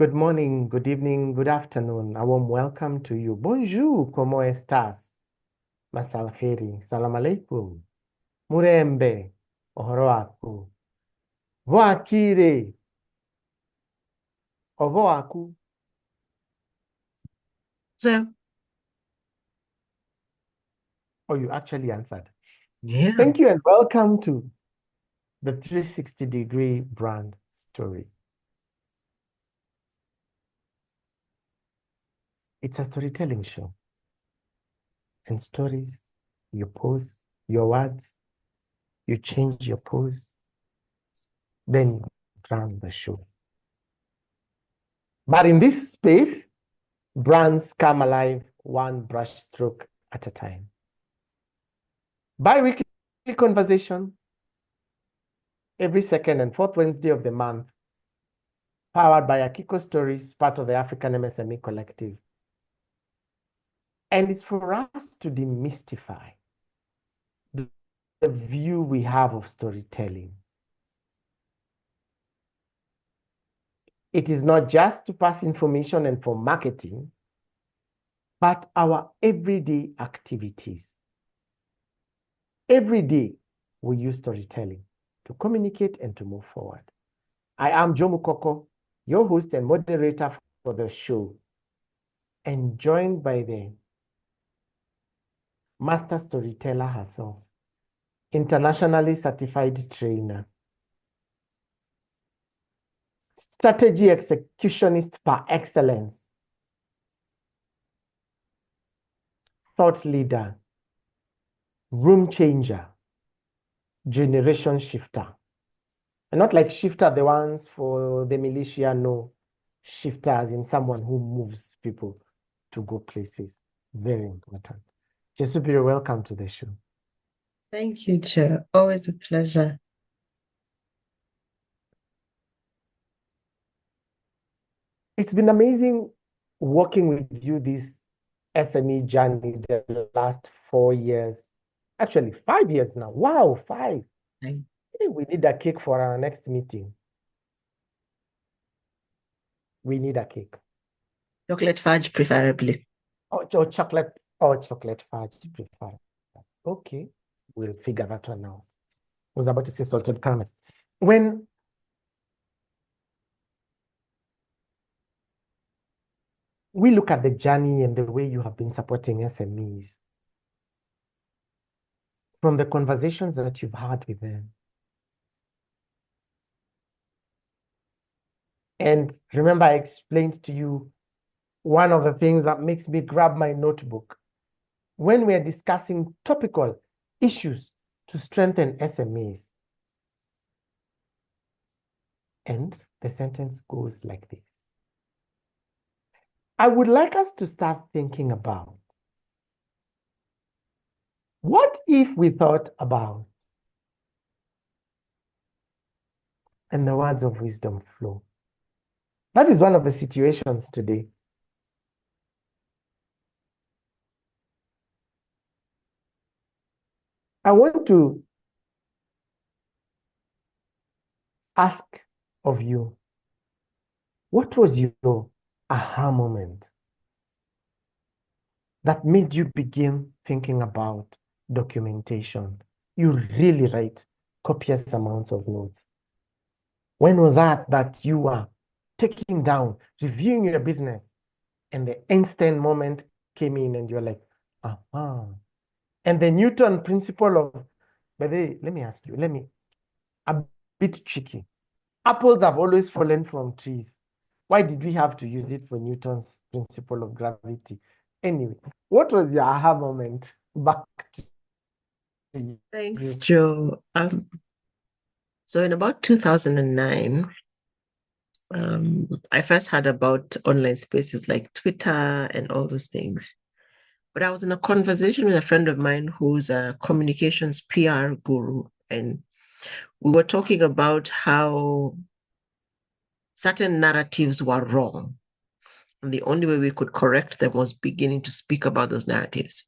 Good morning, good evening, good afternoon. A warm welcome to you. Bonjour, ¿cómo estás? Masalheri, salam alaikum. Murembe, ohoro Voakire, ovoaku. So, Oh, you actually answered. yeah. Thank you and welcome to the 360-degree brand story. It's a storytelling show. And stories, you pose your words, you change your pose, then you brand the show. But in this space, brands come alive one brush stroke at a time. Bi-weekly conversation every second and fourth Wednesday of the month, powered by Akiko Stories, part of the African MSME Collective. And it's for us to demystify the view we have of storytelling. It is not just to pass information and for marketing, but our everyday activities. Every day, we use storytelling to communicate and to move forward. I am Joe Mukoko, your host and moderator for the show, and joined by the master storyteller herself, internationally certified trainer, strategy executionist par excellence, thought leader, room changer, generation shifter. And not like shifter, the ones for the militia, no. Shifter as in someone who moves people to go places. Very important. Kyesubire, welcome to the show. Thank you, Joe. Always a pleasure. It's been amazing working with you this SME journey the last 4 years. Actually, 5 years now. Wow, 5. Thank Hey, we need a cake for our next meeting. We need a cake. Chocolate fudge, preferably. Or chocolate fudge preferred. Okay, we'll figure that one out. I was about to say salted caramel. When we look at the journey and the way you have been supporting SMEs, from the conversations that you've had with them, and remember, I explained to you one of the things that makes me grab my notebook when we're discussing topical issues to strengthen SMEs. And the sentence goes like this. I would like us to start thinking about what if we thought about, and the words of wisdom flow. That is one of the situations today. I want to ask of you, what was your aha moment that made you begin thinking about documentation? You really write copious amounts of notes. When was that you were taking down, reviewing your business, and the Einstein moment came in and you're like, aha. And the Newton principle of, but let me ask you, a bit tricky. Apples have always fallen from trees. Why did we have to use it for Newton's principle of gravity? Anyway, what was your aha moment? Back to you. Thanks, Joe. So in about 2009, I first heard about online spaces like Twitter and all those things. But I was in a conversation with a friend of mine who's a communications PR guru, and we were talking about how certain narratives were wrong. And the only way we could correct them was beginning to speak about those narratives.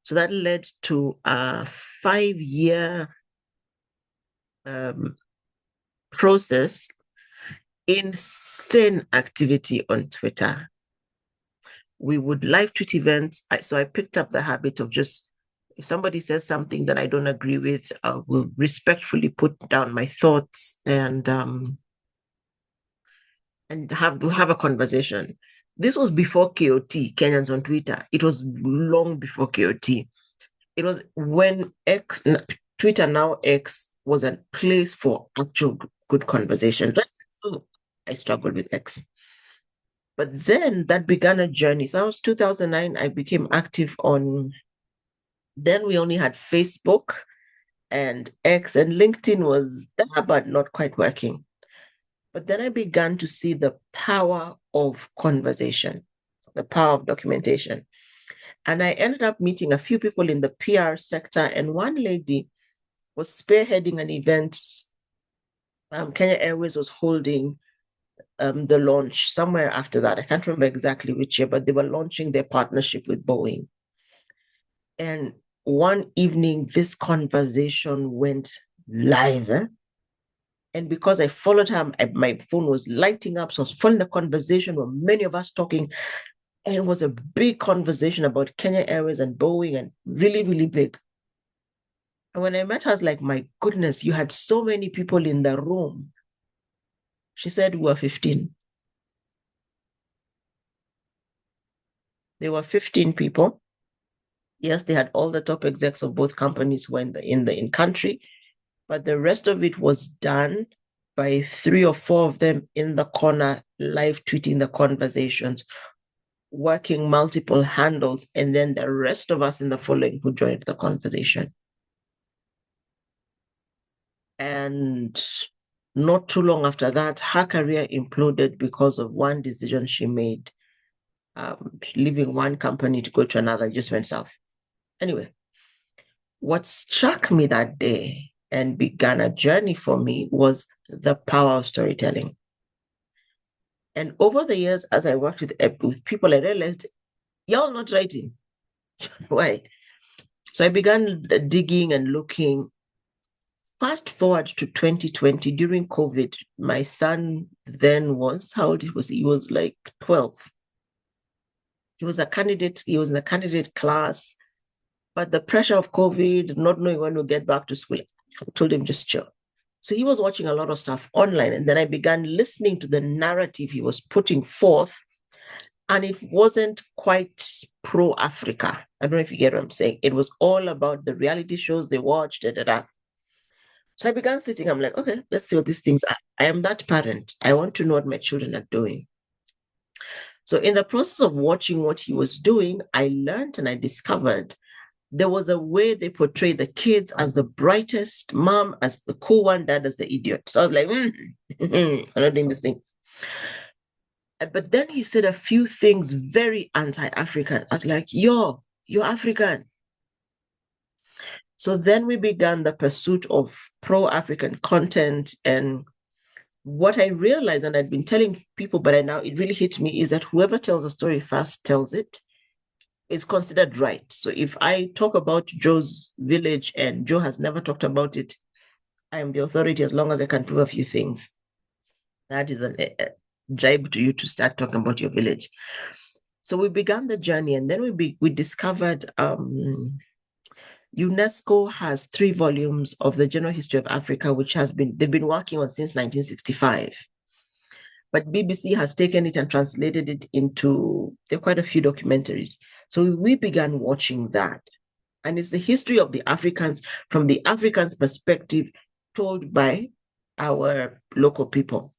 So that led to a 5-year process insane activity on Twitter. We would live tweet events. So I picked up the habit of just, if somebody says something that I don't agree with, I will respectfully put down my thoughts and have a conversation. This was before KOT, Kenyans on Twitter. It was long before KOT. It was when Twitter, now X, was a place for actual good conversation. Oh, I struggled with X. But then that began a journey. So I was 2009, I became active on, then we only had Facebook and X, and LinkedIn was there, but not quite working. But then I began to see the power of conversation, the power of documentation. And I ended up meeting a few people in the PR sector, and one lady was spearheading an event. Kenya Airways was holding the launch somewhere after that. I can't remember exactly which year, but they were launching their partnership with Boeing. And one evening, this conversation went live. And because I followed her, my phone was lighting up. So I was following the conversation with many of us talking. And it was a big conversation about Kenya Airways and Boeing, and really, really big. And when I met her, I was like, my goodness, you had so many people in the room. She said we were 15. There were 15 people. Yes, they had all the top execs of both companies who were in country, but the rest of it was done by 3 or 4 of them in the corner, live tweeting the conversations, working multiple handles, and then the rest of us in the following who joined the conversation. And not too long after that, her career imploded because of one decision she made. Leaving one company to go to another just went south. Anyway, what struck me that day and began a journey for me was the power of storytelling. And over the years, as I worked with people, I realized, y'all not writing. Why? So I began digging and looking. Fast forward to 2020, during COVID, my son then was, how old was he? He was like 12. He was in the candidate class, but the pressure of COVID, not knowing when we'll get back to school, I told him just chill. So he was watching a lot of stuff online, and then I began listening to the narrative he was putting forth, and it wasn't quite pro-Africa. I don't know if you get what I'm saying. It was all about the reality shows they watched, da, da, da. So I began sitting, I'm like, okay, let's see what these things are. I am that parent. I want to know what my children are doing. So in the process of watching what he was doing, I learned and I discovered there was a way they portrayed the kids as the brightest, mom as the cool one, dad as the idiot. So I was like, I'm not doing this thing. But then he said a few things very anti-African. I was like, you're African. So then we began the pursuit of pro-African content. And what I realized, and I'd been telling people, but now it really hit me, is that whoever tells a story first tells it, is considered right. So if I talk about Joe's village and Joe has never talked about it, I am the authority as long as I can prove a few things. That is a jibe to you to start talking about your village. So we began the journey, and then we discovered UNESCO has 3 volumes of the general history of Africa, which they've been working on since 1965. But BBC has taken it and translated it into, there are quite a few documentaries. So we began watching that. And it's the history of the Africans from the Africans' perspective told by our local people.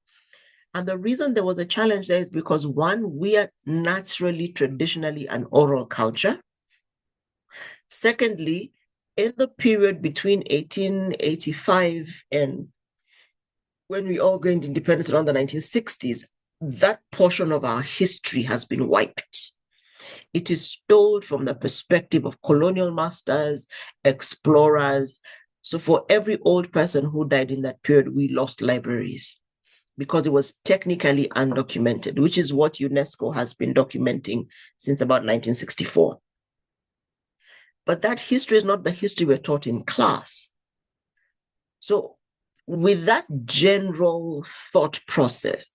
And the reason there was a challenge there is because, one, we are naturally, traditionally an oral culture. Secondly, in the period between 1885 and when we all gained independence around the 1960s, that portion of our history has been wiped. It is told from the perspective of colonial masters, explorers. So for every old person who died in that period, we lost libraries because it was technically undocumented, which is what UNESCO has been documenting since about 1964. But that history is not the history we're taught in class. So with that general thought process,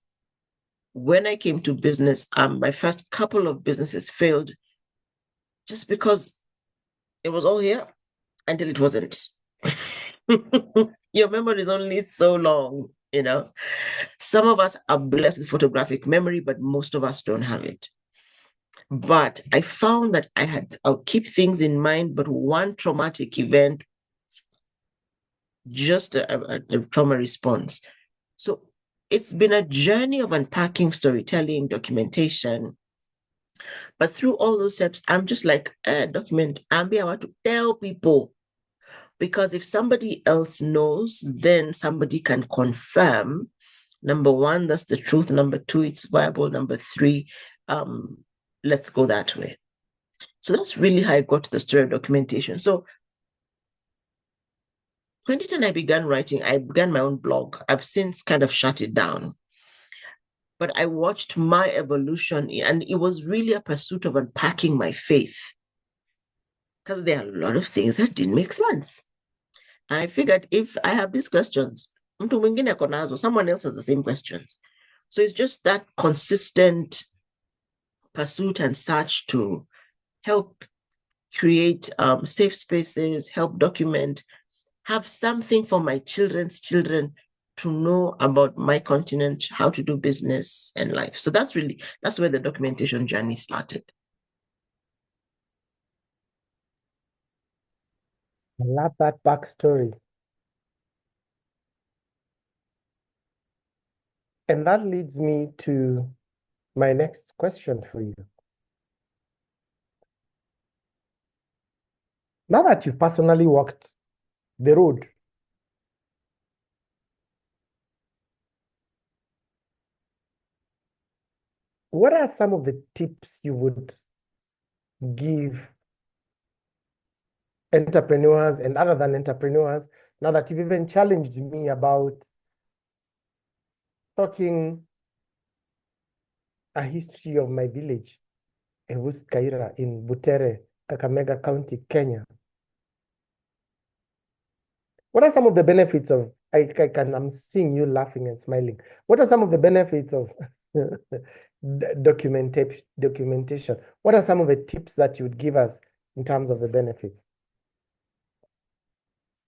when I came to business, my first couple of businesses failed just because it was all here until it wasn't. Your memory is only so long, you know. Some of us are blessed with photographic memory, but most of us don't have it. But I found that I'll keep things in mind, but one traumatic event, just a trauma response. So it's been a journey of unpacking storytelling, documentation. But through all those steps, I'm just like, document, I want to tell people. Because if somebody else knows, then somebody can confirm. Number one, that's the truth. Number two, it's viable. Number three, let's go that way. So that's really how I got to the story of documentation. So 2010, I began my own blog. I've since kind of shut it down. But I watched my evolution, and it was really a pursuit of unpacking my faith. Because there are a lot of things that didn't make sense. And I figured if I have these questions, someone else has the same questions. So it's just that consistent pursuit and search to help create safe spaces, help document, have something for my children's children to know about my continent, how to do business and life. So that's where the documentation journey started. I love that backstory. And that leads me to my next question for you. Now that you've personally walked the road, what are some of the tips you would give entrepreneurs and other than entrepreneurs, now that you've even challenged me about talking a history of my village, Kaira in Butere, Kakamega County, Kenya? What are some of the benefits of, I'm seeing you laughing and smiling. What are some of the benefits of documentation? What are some of the tips that you would give us in terms of the benefits?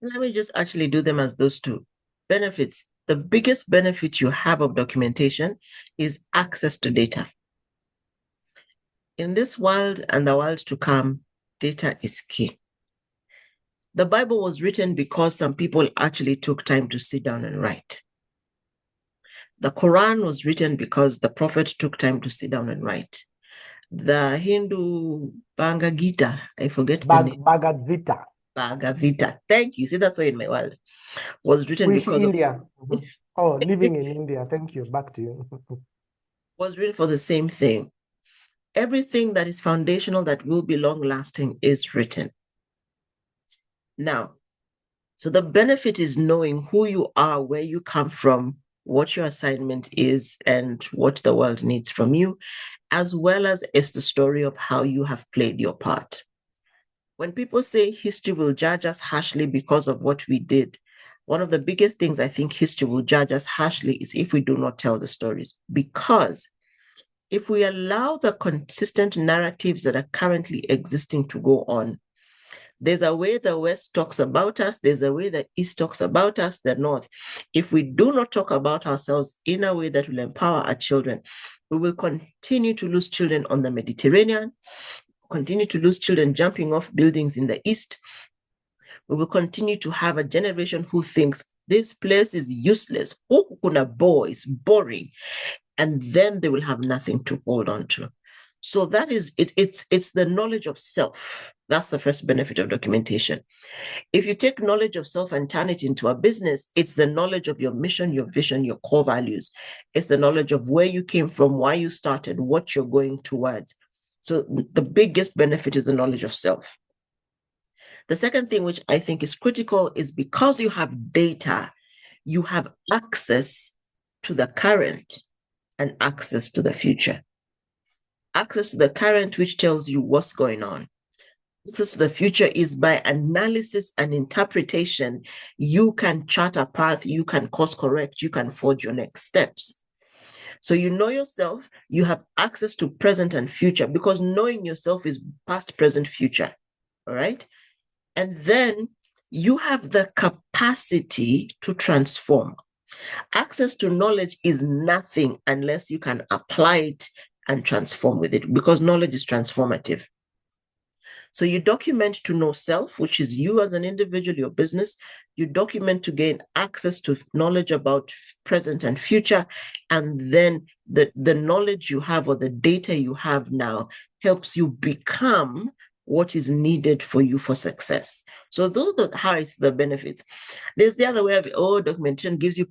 Let me just actually do them as those two. Benefits. The biggest benefit you have of documentation is access to data. In this world and the world to come, data is key. The Bible was written because some people actually took time to sit down and write. The Quran was written because the prophet took time to sit down and write. The Hindu Bhagavad Gita, I forget the name. Bhagavad Gita. Bhagavad Gita. Thank you. See, that's why in my world was written because India. Oh, living in India. Thank you. Back to you. Was written for the same thing. Everything that is foundational that will be long-lasting is written. Now, so the benefit is knowing who you are, where you come from, what your assignment is, and what the world needs from you, as well as it's the story of how you have played your part. When people say history will judge us harshly because of what we did, one of the biggest things I think history will judge us harshly is if we do not tell the stories. Because if we allow the consistent narratives that are currently existing to go on, there's a way the West talks about us, there's a way the East talks about us, the North. If we do not talk about ourselves in a way that will empower our children, we will continue to lose children on the Mediterranean, continue to lose children jumping off buildings in the East. We will continue to have a generation who thinks this place is useless. Kuna boys, boring. And then they will have nothing to hold on to. So that is it. It's the knowledge of self. That's the first benefit of documentation. If you take knowledge of self and turn it into a business, it's the knowledge of your mission, your vision, your core values. It's the knowledge of where you came from, why you started, what you're going towards. So the biggest benefit is the knowledge of self. The second thing, which I think is critical, is because you have data, you have access to the current and access to the future. Access to the current, which tells you what's going on. Access to the future is by analysis and interpretation. You can chart a path, you can course correct, you can forge your next steps. So you know yourself, you have access to present and future, because knowing yourself is past, present, future. All right. And then you have the capacity to transform. Access to knowledge is nothing unless you can apply it and transform with it, because knowledge is transformative. So you document to know self, which is you as an individual, your business. You document to gain access to knowledge about present and future. And then the knowledge you have, or the data you have now, helps you become what is needed for you for success. So those are how it's the benefits. There's the other way of, documentation gives you,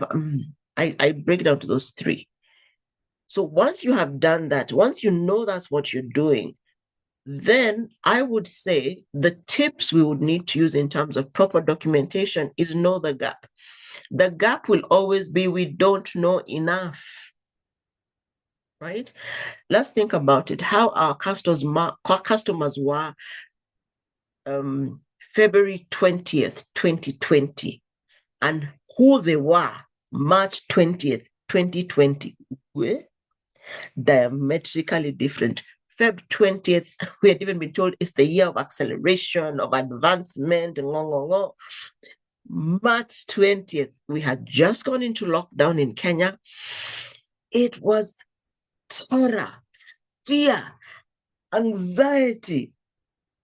I break down to those three. So once you have done that, once you know that's what you're doing, then I would say the tips we would need to use in terms of proper documentation is know the gap. The gap will always be we don't know enough, right? Let's think about it, how our customers were February 20th, 2020, and who they were March 20th, 2020. Were diametrically different. Feb 20th, we had even been told it's the year of acceleration, of advancement. March 20th, we had just gone into lockdown in Kenya. It was terror, fear, anxiety,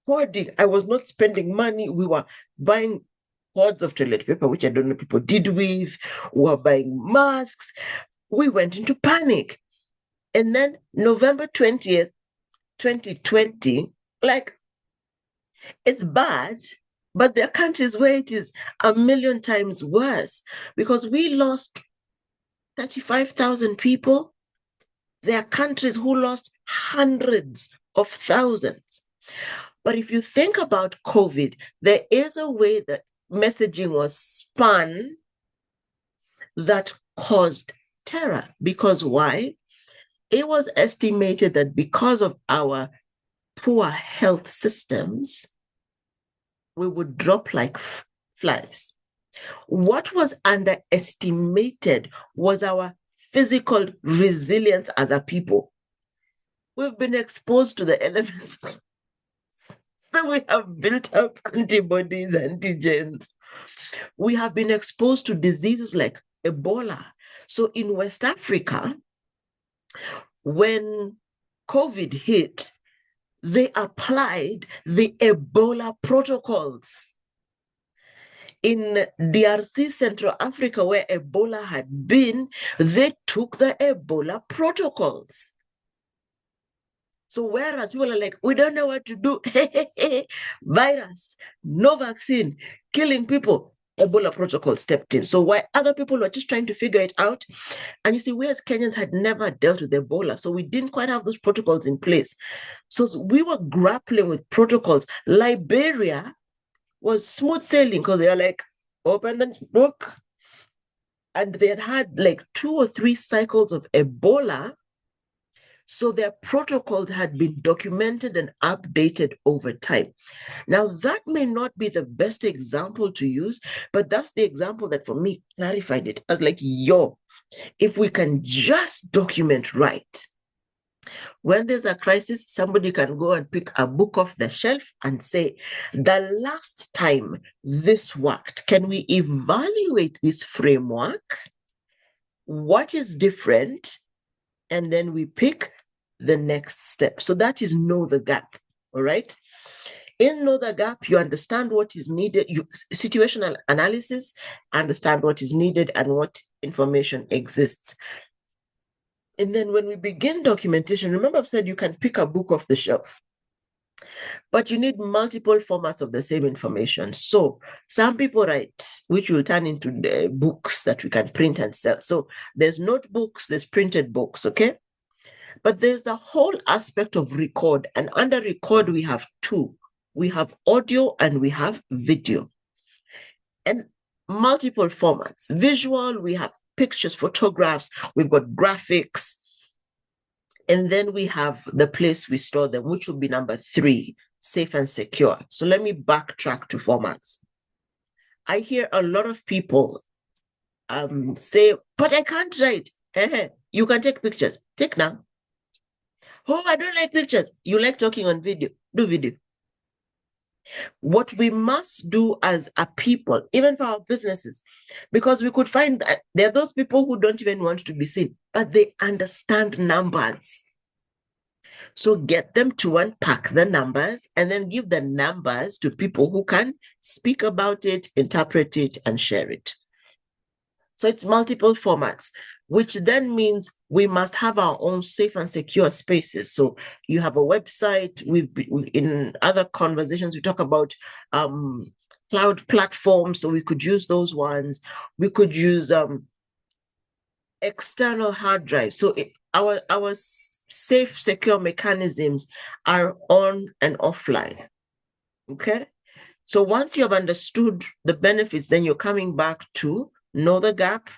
hoarding. I was not spending money. We were buying hordes of toilet paper, which I don't know people did with. We were buying masks. We went into panic. And then November 20th, 2020, like, it's bad, but there are countries where it is a million times worse, because we lost 35,000 people. There are countries who lost hundreds of thousands. But if you think about COVID, there is a way that messaging was spun that caused terror. Because why? It was estimated that because of our poor health systems, we would drop like flies. What was underestimated was our physical resilience as a people. We've been exposed to the elements. So we have built up antibodies, antigens. We have been exposed to diseases like Ebola. So in West Africa, when COVID hit, they applied the Ebola protocols. In DRC, Central Africa, where Ebola had been, they took the Ebola protocols. So whereas people are like, we don't know what to do, virus, no vaccine, killing people, Ebola protocol stepped in. So while other people were just trying to figure it out, and you see, we as Kenyans had never dealt with Ebola, so we didn't quite have those protocols in place. So we were grappling with protocols. Liberia was smooth sailing because they are like, open the book. And they had like 2 or 3 cycles of Ebola. So their protocols had been documented and updated over time. Now, that may not be the best example to use, but that's the example that for me clarified it. I was like, if we can just document right, when there's a crisis, somebody can go and pick a book off the shelf and say, the last time this worked, can we evaluate this framework? What is different? And then we pick the next step. So that is know the gap, all right? In know the gap, you understand what is needed, situational analysis, understand what is needed and what information exists. And then when we begin documentation, remember I've said you can pick a book off the shelf, but you need multiple formats of the same information. So some people write, which will turn into the books that we can print and sell. So there's notebooks, there's printed books, okay? But there's the whole aspect of record. And under record, we have 2. We have audio and we have video. And multiple formats. Visual, we have pictures, photographs, we've got graphics. And then we have the place we store them, which will be number 3, safe and secure. So let me backtrack to formats. I hear a lot of people say, but I can't write. You can take pictures. Take now. Oh, I don't like pictures. You like talking on video. Do video. What we must do as a people, even for our businesses, because we could find that there are those people who don't even want to be seen, but they understand numbers. So get them to unpack the numbers and then give the numbers to people who can speak about it, interpret it, and share it. So it's multiple formats, which then means we must have our own safe and secure spaces. So you have a website. In other conversations, we talk about cloud platforms. So we could use those ones. We could use external hard drives. So our safe, secure mechanisms are on and offline. Okay. So once you have understood the benefits, then you're coming back to know the gap.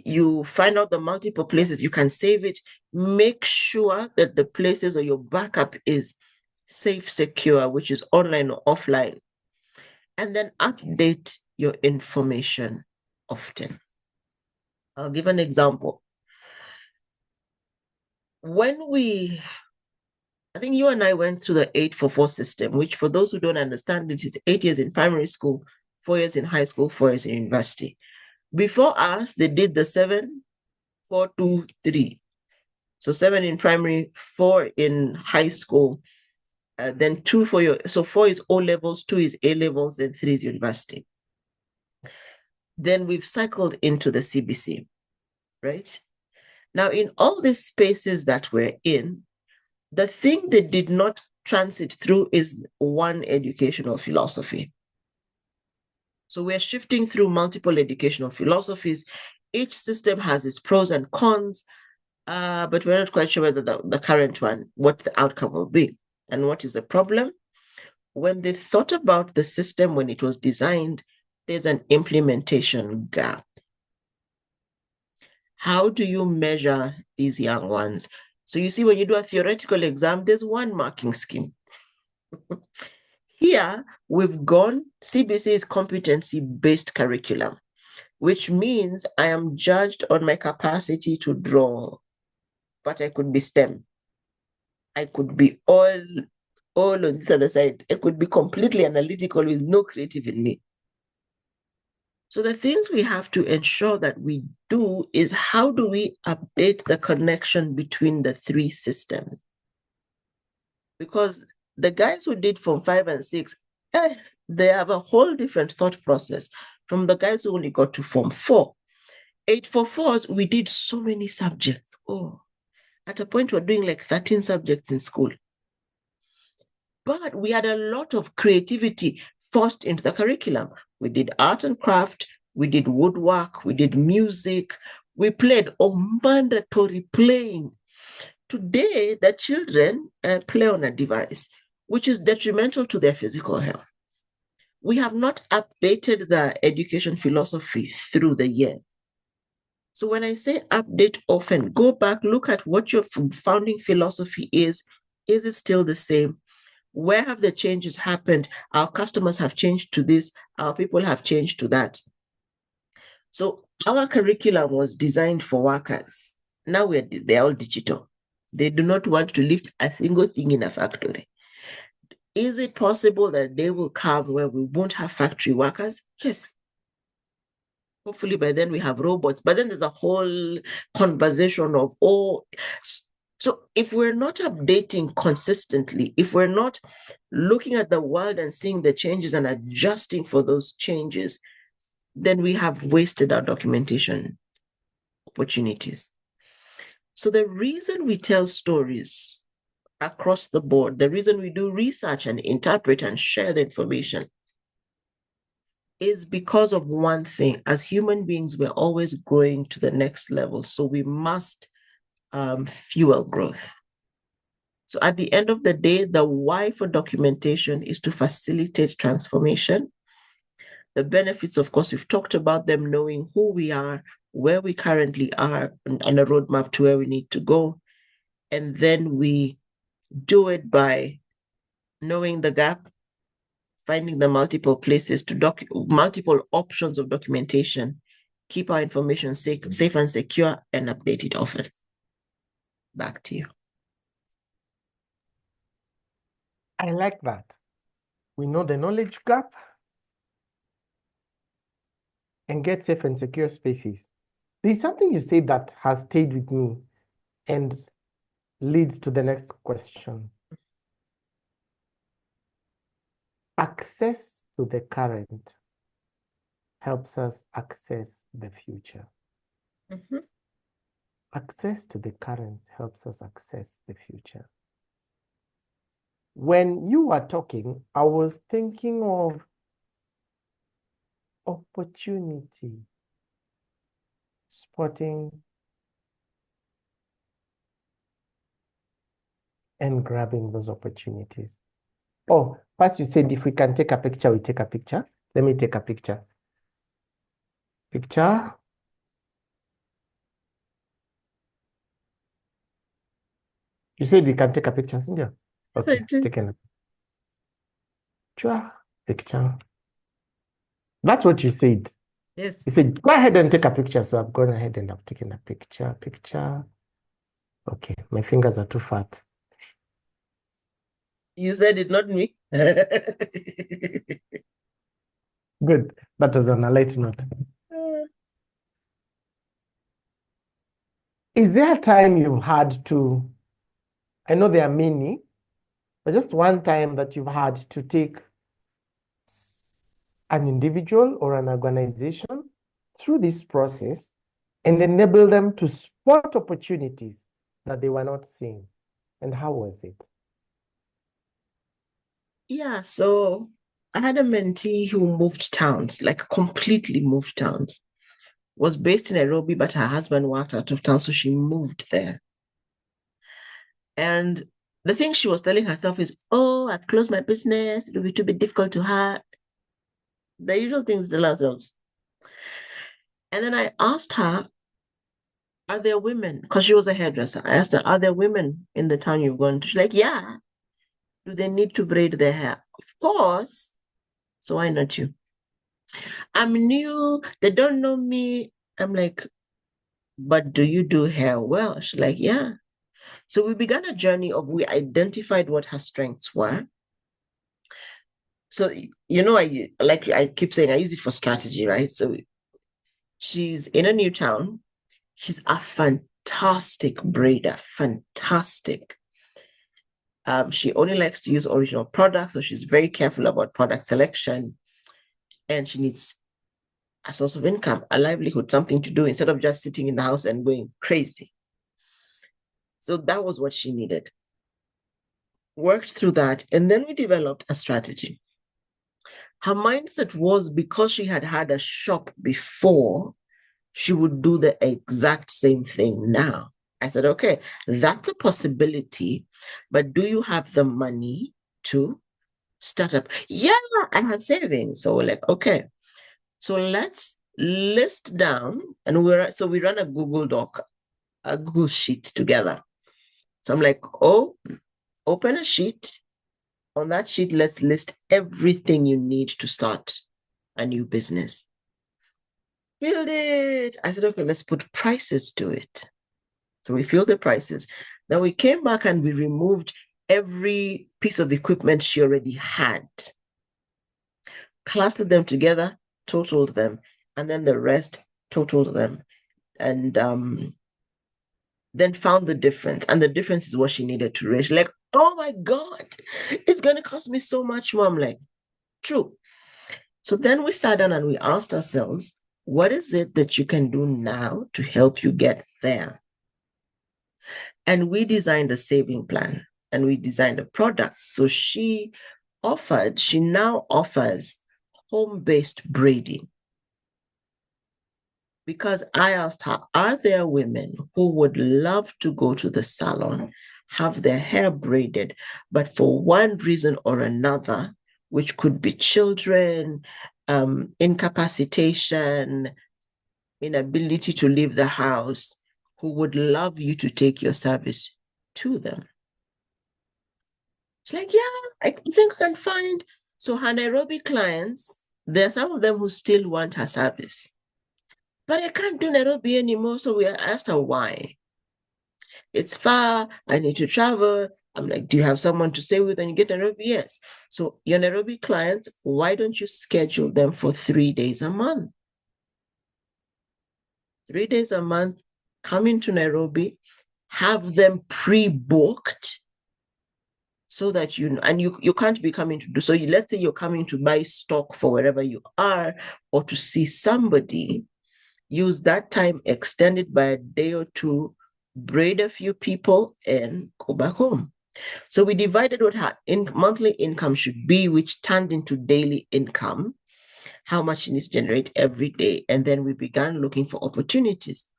You find out the multiple places you can save it. Make sure that the places or your backup is safe, secure, which is online or offline. And then update your information often. I'll give an example. I think you and I went through the 8-4-4 system, which for those who don't understand, it is 8 years in primary school, 4 years in high school, 4 years in university. Before us, they did the 7-4-2-3. So 7 in primary, 4 in high school, then 2 for so 4 is O levels, 2 is A levels, then 3 is university. Then we've cycled into the CBC, right? Now, in all these spaces that we're in, the thing they did not transit through is one educational philosophy. So we're shifting through multiple educational philosophies. Each system has its pros and cons, but we're not quite sure whether the current one, what the outcome will be. And what is the problem? When they thought about the system when it was designed, there's an implementation gap. How do you measure these young ones? So you see, when you do a theoretical exam, there's one marking scheme. Here, we've gone, CBC is competency-based curriculum, which means I am judged on my capacity to draw, but I could be STEM. I could be all on this other side. I could be completely analytical with no creative in me. So the things we have to ensure that we do is how do we update the connection between the three systems? Because the guys who did Form 5 and 6, they have a whole different thought process from the guys who only got to Form 4. 8-4-4s, we did so many subjects. Oh, at a point, we're doing like 13 subjects in school. But we had a lot of creativity forced into the curriculum. We did art and craft, we did woodwork, we did music, we played mandatory playing. Today, the children play on a device, which is detrimental to their physical health. We have not updated the education philosophy through the year. So when I say update often, go back, look at what your founding philosophy is. Is it still the same? Where have the changes happened? Our customers have changed to this. Our people have changed to that. So our curriculum was designed for workers. Now they're all digital. They do not want to lift a single thing in a factory. Is it possible that they will come where we won't have factory workers? Yes. Hopefully by then we have robots. But then there's a whole conversation of, so if we're not updating consistently, if we're not looking at the world and seeing the changes and adjusting for those changes, then we have wasted our documentation opportunities. So the reason we tell stories across the board, the reason we do research and interpret and share the information is because of one thing. As human beings, we're always growing to the next level. So we must fuel growth. So at the end of the day, the why for documentation is to facilitate transformation. The benefits, of course, we've talked about them, knowing who we are, where we currently are, and a roadmap to where we need to go. And then we do it by knowing the gap, finding the multiple places to multiple options of documentation, keep our information safe and secure, and update it often. Back to you. I like that. We know the knowledge gap and get safe and secure spaces. There's something you said that has stayed with me and leads to the next question. Access to the current helps us access the future. Mm-hmm. Access to the current helps us access the future. When you were talking, I was thinking of opportunity, spotting and grabbing those opportunities. Oh, first you said if we can take a picture, we take a picture. Let me take a picture. Picture. You said we can take a picture, didn't you? Okay, taking a picture. That's what you said. Yes. You said, go ahead and take a picture. So I've gone ahead and I've taken a picture. Okay, my fingers are too fat. You said it, not me. Good. That was on a light note. Is there a time you've had to, I know there are many, but just one time that you've had to take an individual or an organization through this process and enable them to spot opportunities that they were not seeing? And how was it? Yeah, so I had a mentee who moved towns, like completely moved towns. Was based in Nairobi, but her husband worked out of town, so she moved there. And the thing she was telling herself is, oh, I've closed my business. It'll be too bit difficult to her. The usual things to tell ourselves. And then I asked her, are there women? Because she was a hairdresser. I asked her, are there women in the town you've gone to? She's like, yeah. Do they need to braid their hair? Of course. So why not you? I'm new. They don't know me. I'm like, but do you do hair well? She's like, yeah. So we began a journey of we identified what her strengths were. So, I keep saying, I use it for strategy, right? So she's in a new town. She's a fantastic braider, fantastic. She only likes to use original products, so she's very careful about product selection. And she needs a source of income, a livelihood, something to do instead of just sitting in the house and going crazy. So that was what she needed. Worked through that, and then we developed a strategy. Her mindset was because she had had a shop before, she would do the exact same thing now. I said, okay, that's a possibility, but do you have the money to start up? Yeah, I have savings. So we're like, okay, so let's list down, and we run a Google Doc, a Google sheet together. So I'm like, oh, open a sheet. On that sheet, let's list everything you need to start a new business. Filled it. I said, okay, let's put prices to it. So we filled the prices. Then we came back and we removed every piece of equipment she already had, clustered them together, totaled them, and then the rest totaled them. And then found the difference. And the difference is what she needed to raise. Like, oh my God, it's going to cost me so much more. I'm like, true. So then we sat down and we asked ourselves, what is it that you can do now to help you get there? And we designed a saving plan and we designed a product. So she now offers home-based braiding. Because I asked her, are there women who would love to go to the salon, have their hair braided, but for one reason or another, which could be children, incapacitation, inability to leave the house, who would love you to take your service to them? She's like, yeah, I think I can find. So her Nairobi clients, there are some of them who still want her service. But I can't do Nairobi anymore. So we asked her why. it's far, I need to travel. I'm like, do you have someone to stay with when you get to Nairobi? Yes. So your Nairobi clients, why don't you schedule them for 3 days a month? 3 days a month, come into Nairobi, have them pre-booked so that you can't be coming to do, so let's say you're coming to buy stock for wherever you are or to see somebody, use that time, extend it by a day or two, braid a few people and go back home. So we divided what her monthly income should be, which turned into daily income, how much she needs to generate every day. And then we began looking for opportunities.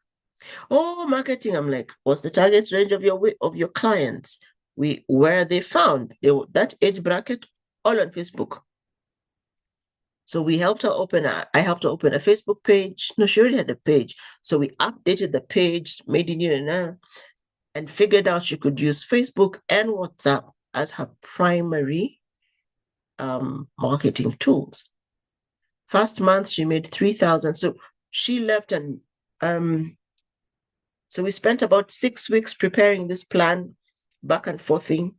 Oh, marketing. I'm like, what's the target range of your clients? Where are they found? That age bracket, all on Facebook. So I helped her open a Facebook page. No, she already had a page. So we updated the page, made it and figured out she could use Facebook and WhatsApp as her primary marketing tools. First month, she made 3,000. So she left and so we spent about 6 weeks preparing this plan, back and forthing.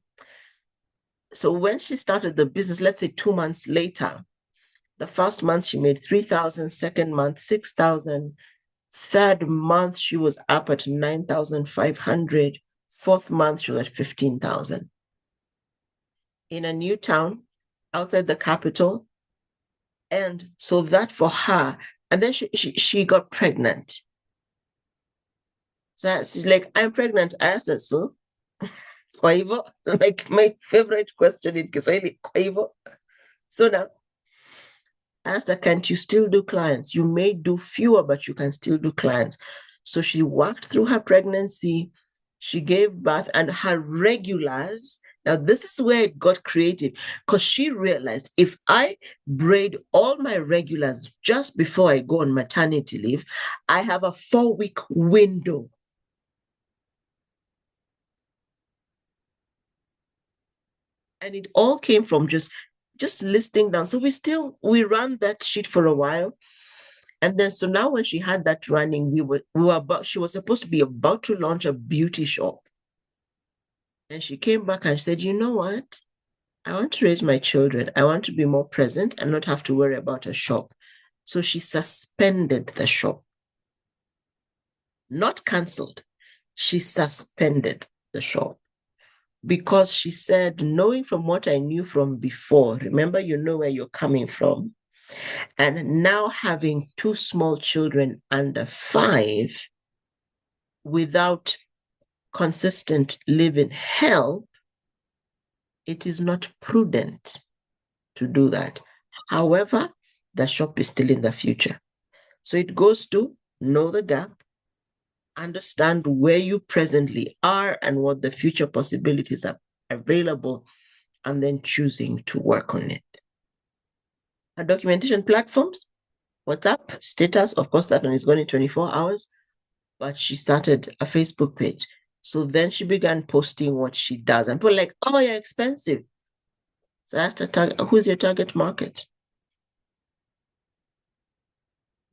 So when she started the business, let's say 2 months later, the first month she made 3,000, second month 6,000, third month she was up at 9,500, fourth month she was at 15,000. In a new town outside the capital. And so that for her, and then she got pregnant. So she's like, I'm pregnant. I asked her, so kwa hivyo, like my favorite question in Kiswahili, kwa hivyo. So now I asked her, can't you still do clients? You may do fewer, but you can still do clients. So she worked through her pregnancy. She gave birth, and her regulars. Now, this is where it got creative, because she realized if I braid all my regulars just before I go on maternity leave, I have a 4-week window. And it all came from just listing down. So we ran that sheet for a while. And then, so now when she had that running, she was supposed to be about to launch a beauty shop. And she came back and said, you know what? I want to raise my children. I want to be more present and not have to worry about a shop. So she suspended the shop. Not canceled. She suspended the shop. Because she said, knowing from what I knew from before, remember, you know where you're coming from, and now having 2 small children under 5 without consistent living help, it is not prudent to do that. However, the shop is still in the future. So it goes to know the gap, understand where you presently are and what the future possibilities are available, and then choosing to work on it. Her documentation platforms, WhatsApp, status, of course, that one is going in 24 hours, but she started a Facebook page. So then she began posting what she does, and people like, oh, you're expensive. So I asked her, who's your target market?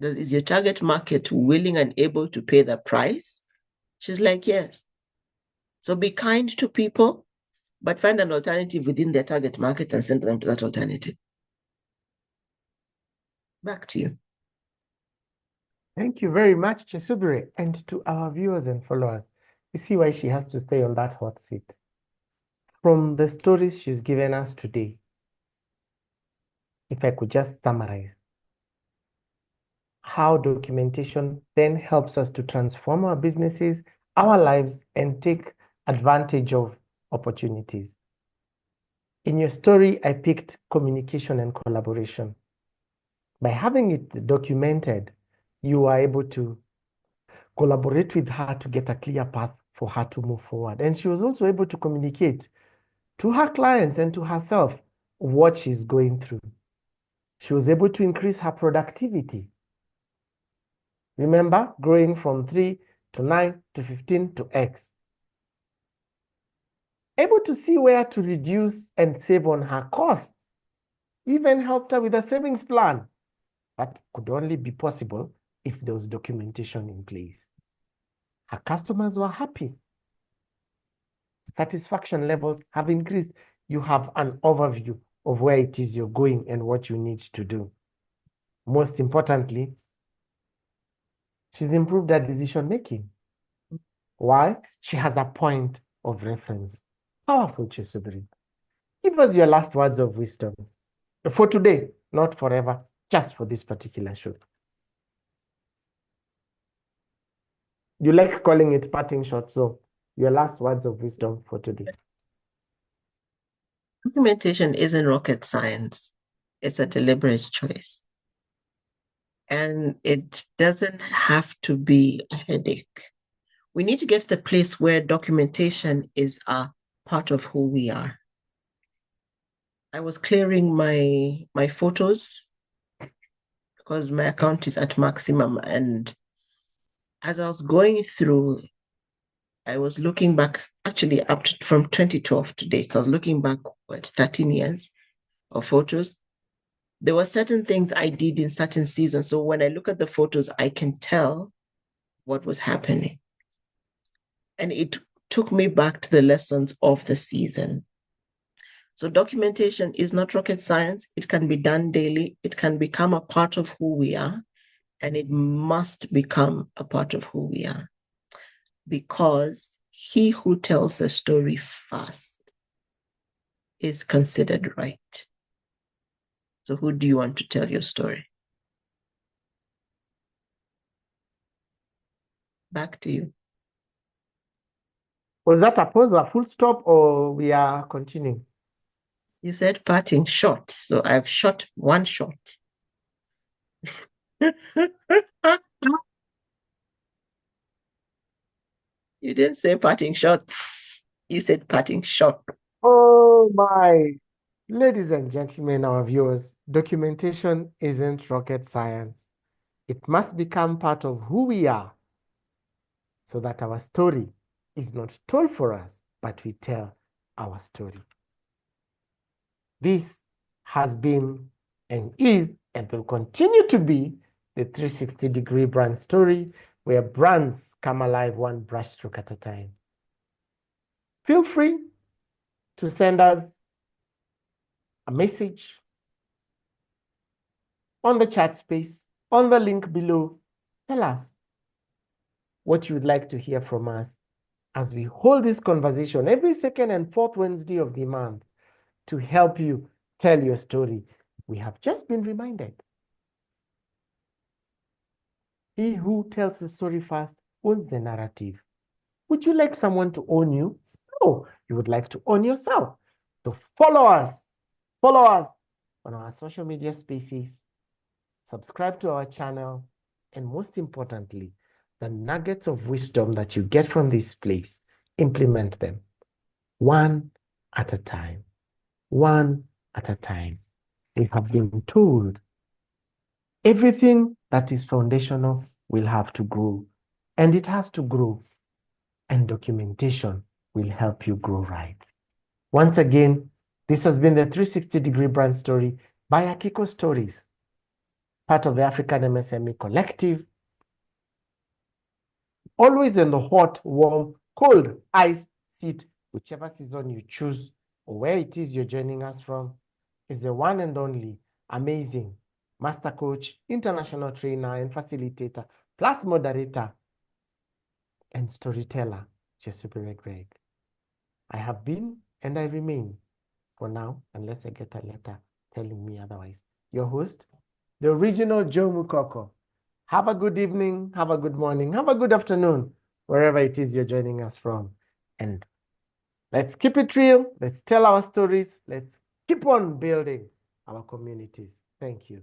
Is your target market willing and able to pay the price? She's like, yes. So be kind to people, but find an alternative within their target market and send them to that alternative. Back to you. Thank you very much, Kyesubire. And to our viewers and followers, you see why she has to stay on that hot seat. From the stories she's given us today, if I could just summarize, how documentation then helps us to transform our businesses, our lives, and take advantage of opportunities. In your story, I picked communication and collaboration. By having it documented, you are able to collaborate with her to get a clear path for her to move forward. And she was also able to communicate to her clients and to herself what she's going through. She was able to increase her productivity. Remember, growing from 3 to 9 to 15 to X. Able to see where to reduce and save on her costs. Even helped her with a savings plan. That could only be possible if there was documentation in place. Her customers were happy. satisfaction levels have increased. You have an overview of where it is you're going and what you need to do. Most importantly, she's improved her decision making. Why? She has a point of reference. Powerful, Kyesubire. Give us your last words of wisdom for today, not forever, just for this particular show. You like calling it parting shot, so your last words of wisdom for today. Documentation isn't rocket science. It's a deliberate choice. And it doesn't have to be a headache. We need to get to the place where documentation is a part of who we are. I was clearing my photos because my account is at maximum. And as I was going through, I was looking back actually from 2012 to date. So I was looking back, 13 years of photos. There were certain things I did in certain seasons. So when I look at the photos, I can tell what was happening. And it took me back to the lessons of the season. So documentation is not rocket science. It can be done daily. It can become a part of who we are, and it must become a part of who we are. Because he who tells the story first is considered right. So who do you want to tell your story? Back to you. Was that a pause or a full stop, or we are continuing? You said parting shot, so I've shot one shot. You didn't say parting shots. You said parting shot. Oh my. Ladies and gentlemen, our viewers, documentation isn't rocket science. It must become part of who we are so that our story is not told for us, but we tell our story. This has been and is and will continue to be the 360-degree brand story, where brands come alive one brushstroke at a time. Feel free to send us a message on the chat space, on the link below. Tell us what you would like to hear from us as we hold this conversation every second and fourth Wednesday of the month to help you tell your story. We have just been reminded. He who tells the story first owns the narrative. Would you like someone to own you? No, you would like to own yourself. So follow us on our social media spaces, subscribe to our channel, and most importantly, the nuggets of wisdom that you get from this place, implement them one at a time. One at a time. We have been told everything that is foundational will have to grow, and it has to grow, and documentation will help you grow right. Once again, this has been the 360-degree brand story by Akiko Stories, part of the African MSME Collective. Always in the hot, warm, cold, ice seat, whichever season you choose or where it is you're joining us from, is the one and only amazing master coach, international trainer and facilitator, plus moderator and storyteller, Kyesubire Greg. I have been and I remain, for now, unless I get a letter telling me otherwise, your host, the original Joe Mukoko. Have a good evening, have a good morning, have a good afternoon, wherever it is you're joining us from. And let's keep it real. Let's tell our stories. Let's keep on building our communities. Thank you.